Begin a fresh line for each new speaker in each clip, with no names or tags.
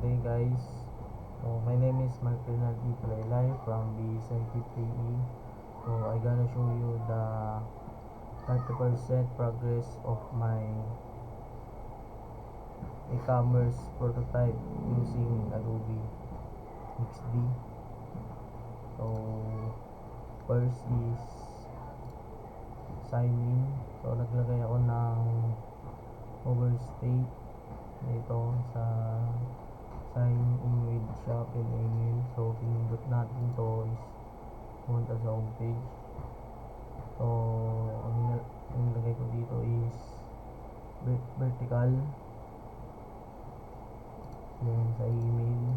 today guys. So my name is Mark Renald E. Palaylay from B73E. So I gonna show you the 30% progress of my e-commerce prototype using Adobe XD. So first is sign in. So naglagay ako ng overstate dito sa sign in with Shopee email. So pinindot natin to is punta sa homepage. So ang nilagay ko dito is vertical, then sa email,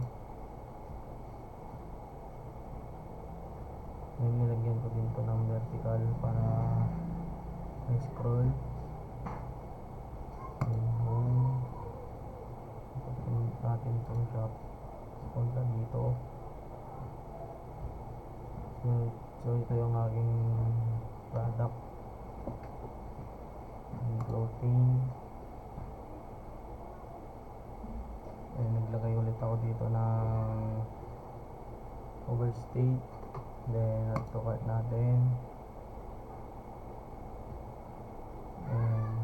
then nilagyan ko din to ng vertical para may scroll. Home, pinindot natin itong shop, punta dito. So ito yung aking product, clothing. Naglagay ulit ako dito ng overstate, then add to cart natin, and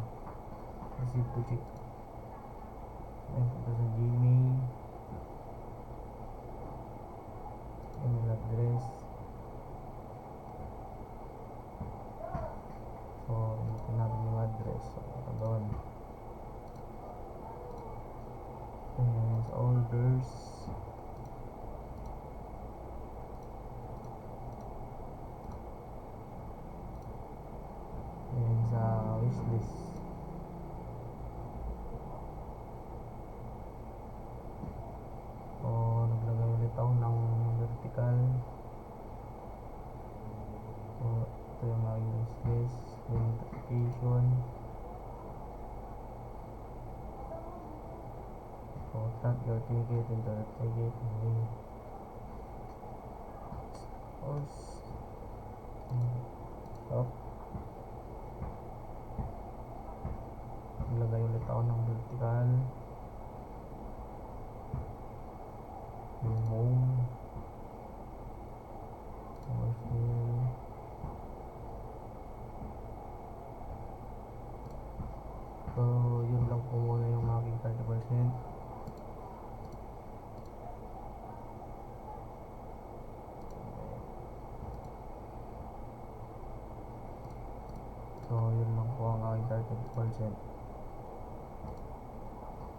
receive to check, then punta sa Gmail, email address. So initin natin yung address. So ito doon, and sa orders, and sa wishlist. So naglagay ulit ako ng vertical. So ito yung aking wishlist, then notification. So track your ticket into the ticket, then stop. Naglagay ulit ako ng vertical, then home,